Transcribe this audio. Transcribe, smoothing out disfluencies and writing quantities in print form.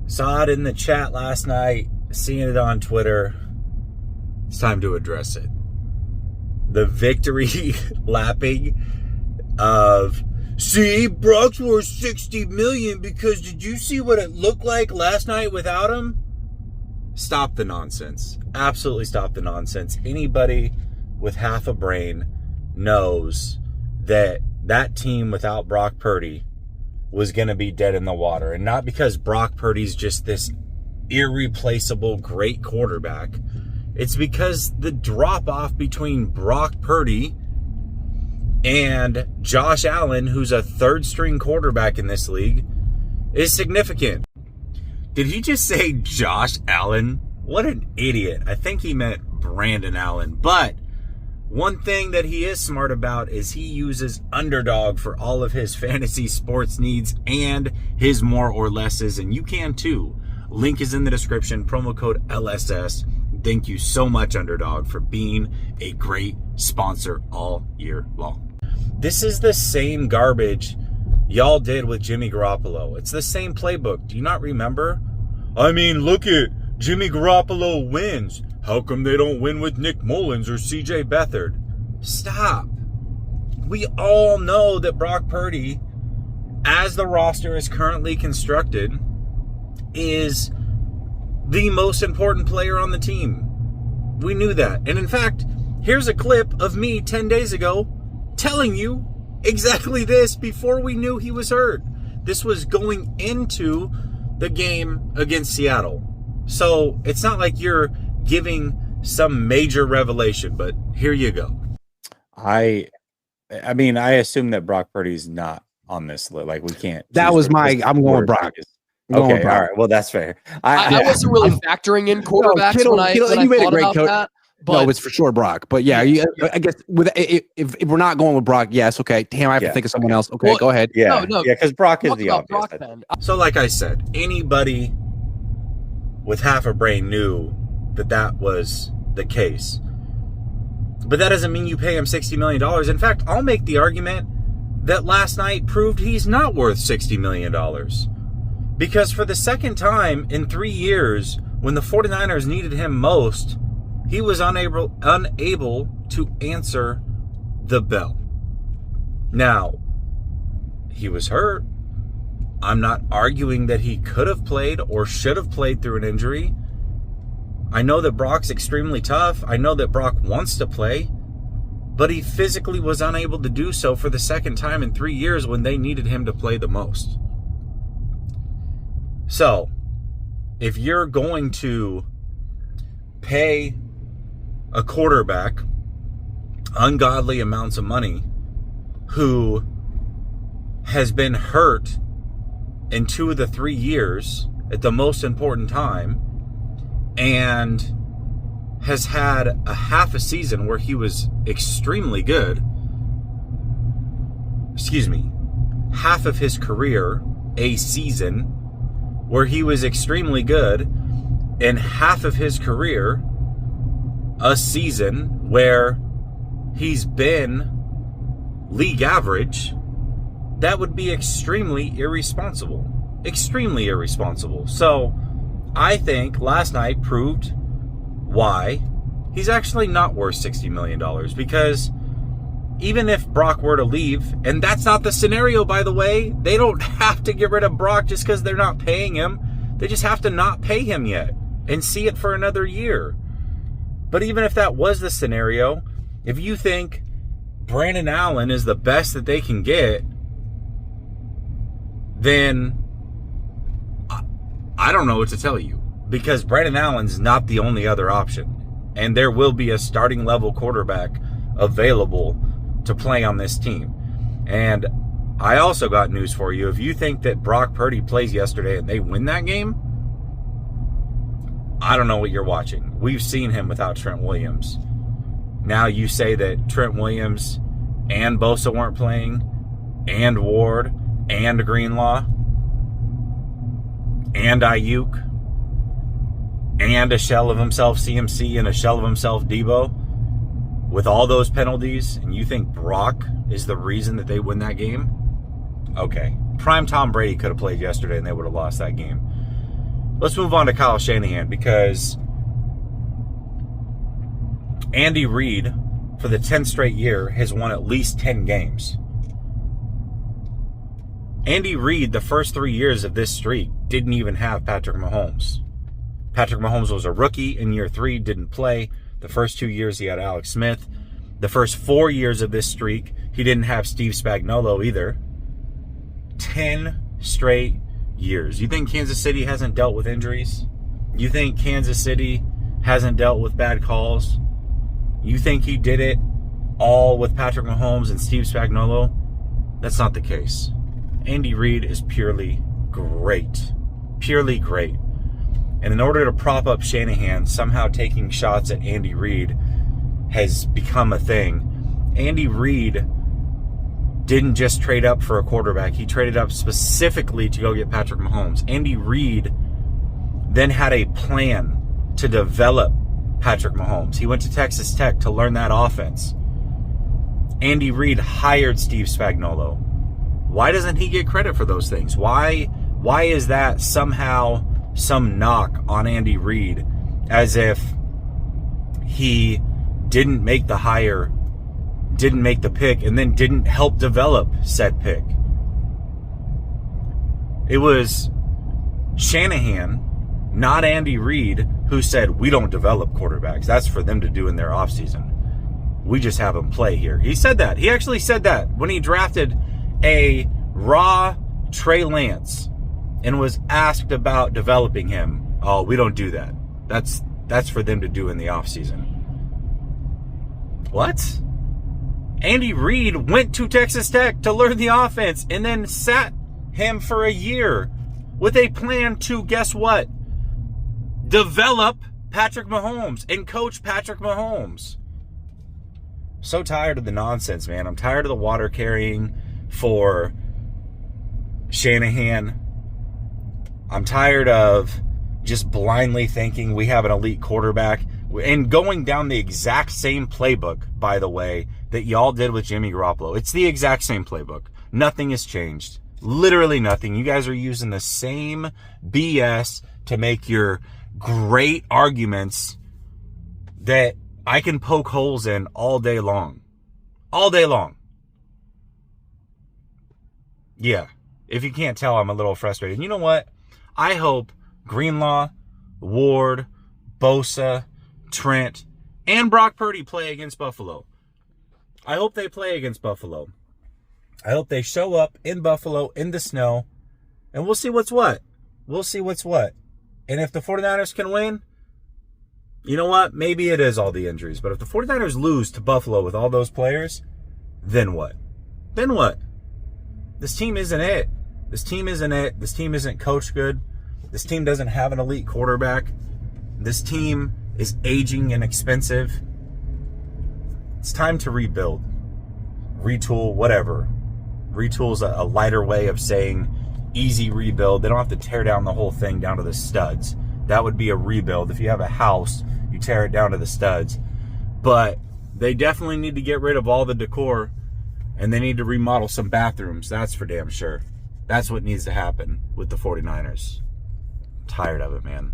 Saw it in the chat last night, seeing it on Twitter. It's time to address it. The victory lapping of, see, Brock's worth $60 million because did you see what it looked like last night without him? Stop the nonsense. Absolutely stop the nonsense. Anybody with half a brain knows that that team without Brock Purdy was going to be dead in the water. And not because Brock Purdy's just this irreplaceable great quarterback. It's because the drop-off between Brock Purdy and Josh Allen, who's a third-string quarterback in this league, is significant. Did he just say Josh Allen? What an idiot. I think he meant Brandon Allen. But one thing that he is smart about is he uses Underdog for all of his fantasy sports needs and his more or lesses, and you can too. Link is in the description, promo code LSS. Thank you so much, Underdog, for being a great sponsor all year long. This is the same garbage y'all did with Jimmy Garoppolo. It's the same playbook. Do you not remember? I mean, look at Jimmy Garoppolo wins. How come they don't win with Nick Mullins or CJ Beathard? Stop. We all know that Brock Purdy, as the roster is currently constructed, is the most important player on the team. We knew that. And in fact, here's a clip of me 10 days ago telling you exactly this before we knew he was hurt. This was going into the game against Seattle. So it's not like you're giving some major revelation, but here you go. I mean, I assume that Brock Purdy's not on this list. Like, we can't. That was my. I'm going with Brock. Okay, all right. Well, that's fair. I wasn't really factoring in quarterbacks when I thought about that. But no, it's for sure Brock. But yeah, I guess if we're not going with Brock, yes, okay. Damn, I have to think of someone else. Okay, well, go ahead. Yeah, because Brock is the obvious. So, like I said, anybody with half a brain knew that was the case. But that doesn't mean you pay him $60 million. In fact, I'll make the argument that last night proved he's not worth $60 million. Because for the second time in 3 years, when the 49ers needed him most, he was unable to answer the bell. Now, he was hurt. I'm not arguing that he could have played or should have played through an injury. I know that Brock's extremely tough. I know that Brock wants to play, but he physically was unable to do so for the second time in 3 years when they needed him to play the most. So, if you're going to pay a quarterback ungodly amounts of money who has been hurt in 2 of the 3 years at the most important time and has had a half a season where he was extremely good, half of his career, a season where he was extremely good, and half of his career, a season where he's been league average, that would be extremely irresponsible. Extremely irresponsible. So I think last night proved why he's actually not worth $60 million, because even if Brock were to leave, and that's not the scenario, by the way, they don't have to get rid of Brock just because they're not paying him. They just have to not pay him yet and see it for another year. But even if that was the scenario, if you think Brandon Allen is the best that they can get, then I don't know what to tell you, because Brandon Allen's not the only other option. And there will be a starting level quarterback available to play on this team. And I also got news for you. If you think that Brock Purdy plays yesterday and they win that game, I don't know what you're watching. We've seen him without Trent Williams. Now you say that Trent Williams and Bosa weren't playing, and Ward, and Greenlaw, and Ayuk, and a shell of himself CMC and a shell of himself Debo, with all those penalties, and you think Brock is the reason that they win that game? Okay. Prime Tom Brady could have played yesterday and they would have lost that game. let's move on to Kyle Shanahan, because Andy Reid, for the 10th straight year, has won at least 10 games. Andy Reid, the first 3 years of this streak, didn't even have Patrick Mahomes. Patrick Mahomes was a rookie in year 3, didn't play. The first 2 years he had Alex Smith. The first 4 years of this streak, he didn't have Steve Spagnuolo either. 10 straight years. You think Kansas City hasn't dealt with injuries? You think Kansas City hasn't dealt with bad calls? You think he did it all with Patrick Mahomes and Steve Spagnuolo? That's not the case. Andy Reid is purely great. Purely great. And in order to prop up Shanahan, somehow taking shots at Andy Reid has become a thing. Andy Reid didn't just trade up for a quarterback. He traded up specifically to go get Patrick Mahomes. Andy Reid then had a plan to develop Patrick Mahomes. He went to Texas Tech to learn that offense. Andy Reid hired Steve Spagnuolo. Why doesn't he get credit for those things? Why is that somehow some knock on Andy Reid, as if he didn't make the hire, didn't make the pick, and then didn't help develop said pick? It was Shanahan, not Andy Reid, who said, we don't develop quarterbacks. That's for them to do in their offseason. We just have them play here. He said that. He actually said that when he drafted a raw Trey Lance and was asked about developing him. Oh, we don't do that. That's for them to do in the offseason. What? Andy Reid went to Texas Tech to learn the offense and then sat him for a year with a plan to, guess what? Develop Patrick Mahomes and coach Patrick Mahomes. So tired of the nonsense, man. I'm tired of the water carrying for Shanahan. I'm tired of just blindly thinking we have an elite quarterback and going down the exact same playbook, by the way, that y'all did with Jimmy Garoppolo. It's the exact same playbook. Nothing has changed. Literally nothing. You guys are using the same BS to make your great arguments that I can poke holes in all day long. All day long. Yeah. If you can't tell, I'm a little frustrated. And you know what? I hope Greenlaw, Ward, Bosa, Trent, and Brock Purdy play against Buffalo. I hope they play against Buffalo. I hope they show up in Buffalo in the snow, and we'll see what's what. We'll see what's what. And if the 49ers can win, you know what? Maybe it is all the injuries. But if the 49ers lose to Buffalo with all those players, then what? Then what? This team isn't it. This team isn't it. This team isn't coached good. This team doesn't have an elite quarterback. This team is aging and expensive. It's time to rebuild. Retool, whatever. Retool's a lighter way of saying easy rebuild. They don't have to tear down the whole thing down to the studs. That would be a rebuild. If you have a house, you tear it down to the studs. But they definitely need to get rid of all the decor, and they need to remodel some bathrooms. That's for damn sure. That's what needs to happen with the 49ers. I'm tired of it, man.